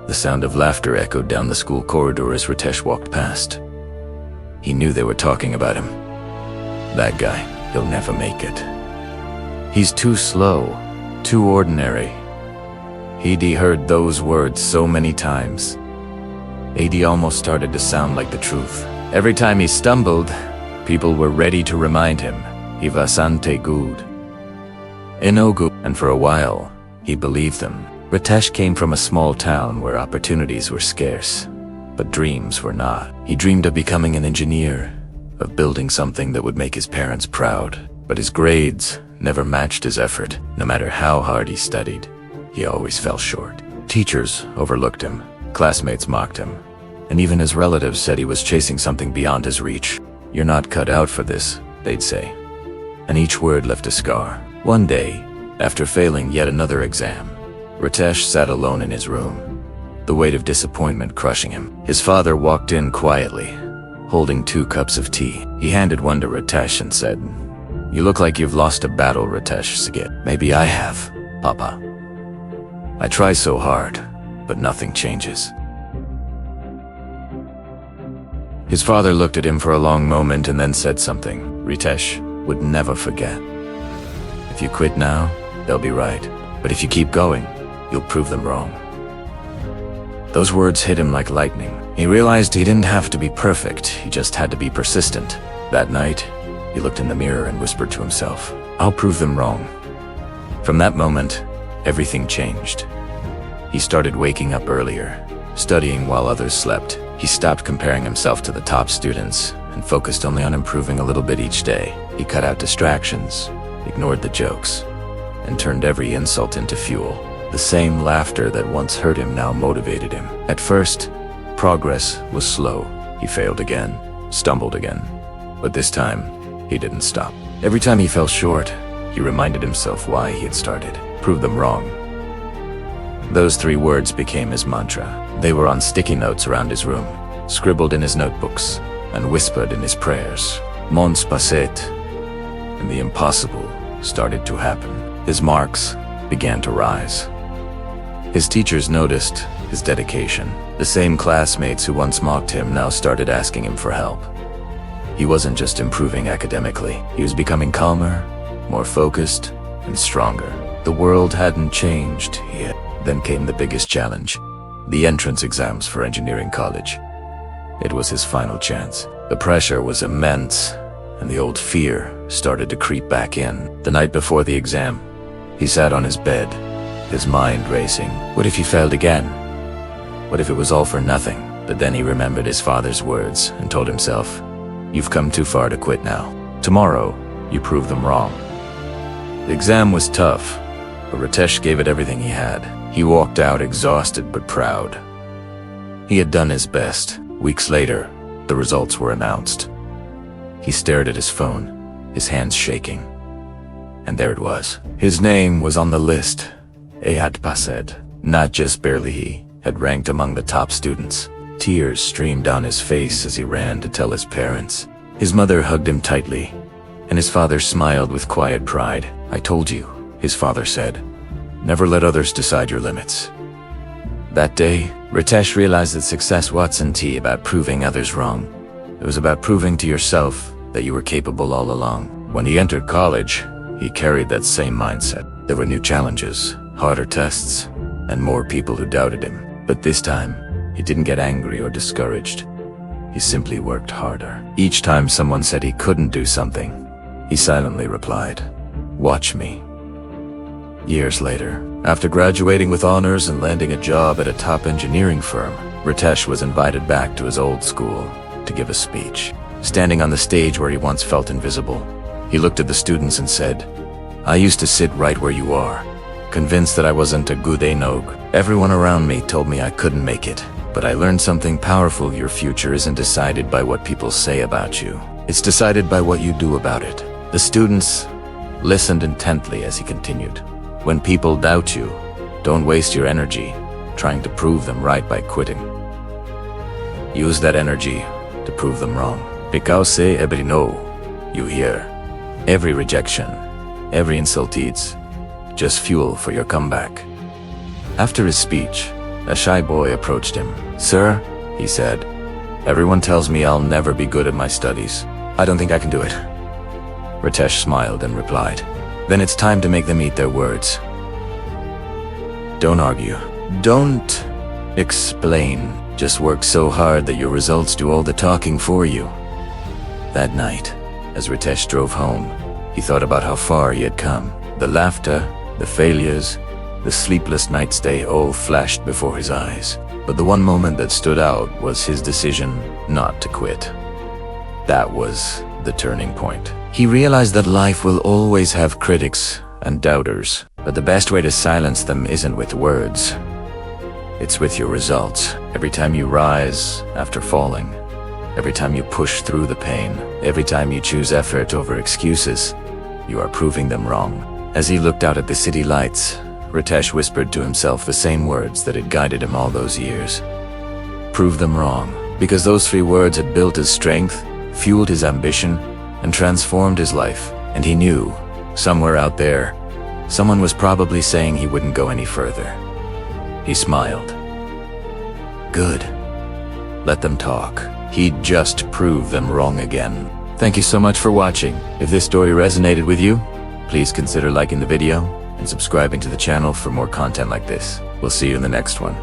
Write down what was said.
The sound of laughter echoed down the school corridor as Ritesh walked past. He knew they were talking about him. That guy, he'll never make it. He's too slow, too ordinary. He'd heard those words so many times. He'd almost started to sound like the truth. Every time he stumbled, people were ready to remind him, he wasn't good. Inogu, and for a while, he believed them. Ritesh came from a small town where opportunities were scarce, but dreams were not. He dreamed of becoming an engineer, of building something that would make his parents proud. But his grades never matched his effort. No matter how hard he studied, he always fell short. Teachers overlooked him, classmates mocked him, and even his relatives said he was chasing something beyond his reach. "You're not cut out for this," they'd say. And each word left a scar. One day, after failing yet another exam, Ritesh sat alone in his room, the weight of disappointment crushing him. His father walked in quietly, holding 2 cups of tea. He handed one to Ritesh and said, "You look like you've lost a battle, Ritesh Sigit." "Maybe I have, Papa. I try so hard, but nothing changes." His father looked at him for a long moment and then said something Ritesh would never forget. "If you quit now, they'll be right. But if you keep going, you'll prove them wrong." Those words hit him like lightning. He realized he didn't have to be perfect, he just had to be persistent. That night, he looked in the mirror and whispered to himself, "I'll prove them wrong." From that moment, everything changed. He started waking up earlier, studying while others slept. He stopped comparing himself to the top students and focused only on improving a little bit each day. He cut out distractions, ignored the jokes, and turned every insult into fuel. The same laughter that once hurt him now motivated him. At first, progress was slow. He failed again, stumbled again. But this time, he didn't stop. Every time he fell short, he reminded himself why he had started. Prove them wrong. Those 3 words became his mantra. They were on sticky notes around his room, scribbled in his notebooks, and whispered in his prayers. Months passed, and the impossible started to happen. His marks began to rise. His teachers noticed his dedication. The same classmates who once mocked him now started asking him for help. He wasn't just improving academically, he was becoming calmer, more focused, and stronger. The world hadn't changed yet. Then came the biggest challenge, the entrance exams for engineering college. It was his final chance. The pressure was immense, and the old fear started to creep back in. The night before the exam, he sat on his bed, his mind racing. What if he failed again? What if it was all for nothing? But then he remembered his father's words and told himself, "You've come too far to quit now. Tomorrow, you prove them wrong." The exam was tough, but Ritesh gave it everything he had. He walked out exhausted but proud. He had done his best. Weeks later, the results were announced. He stared at his phone, his hands shaking. And there it was. His name was on the list. He had passed. Not just barely, he had ranked among the top students. Tears streamed down his face as he ran to tell his parents. His mother hugged him tightly, and his father smiled with quiet pride. "I told you," his father said. "Never let others decide your limits." That day, Ritesh realized that success wasn't about proving others wrong. It was about proving to yourself that you were capable all along. When he entered college, he carried that same mindset. There were new challenges, harder tests, and more people who doubted him. But this time, he didn't get angry or discouraged. He simply worked harder. Each time someone said he couldn't do something, he silently replied, "Watch me." Years later, after graduating with honors and landing a job at a top engineering firm, Ritesh was invited back to his old school to give a speech. Standing on the stage where he once felt invisible, he looked at the students and said, "I used to sit right where you are, convinced that I wasn't a good enog. Everyone around me told me I couldn't make it, but I learned something powerful. Your future isn't decided by what people say about you. It's decided by what you do about it." The students listened intently as he continued. When people doubt you, don't waste your energy trying to prove them right by quitting. Use that energy to prove them wrong. Because every no you hear, every rejection, every insult is just fuel for your comeback. After his speech, A shy boy approached him. "Sir," he said, "everyone tells me I'll never be good at my studies. I don't think I can do it." Ritesh smiled and replied, "Then it's time to make them eat their words. Don't argue. Don't explain. Just work so hard that your results do all the talking for you." That night, as Ritesh drove home, he thought about how far he had come. The laughter, the failures, the sleepless nights they all flashed before his eyes. But the one moment that stood out was his decision not to quit. That was the turning point. He realized that life will always have critics and doubters, but the best way to silence them isn't with words. It's with your results. Every time you rise after falling, every time you push through the pain, every time you choose effort over excuses, you are proving them wrong. As he looked out at the city lights, Ritesh whispered to himself the same words that had guided him all those years. Prove them wrong. Because those 3 words had built his strength, fueled his ambition, and transformed his life. And he knew, somewhere out there, someone was probably saying he wouldn't go any further. He smiled. Good. Let them talk. He'd just prove them wrong again. Thank you so much for watching. If this story resonated with you, please consider liking the video and subscribing to the channel for more content like this. We'll see you in the next one.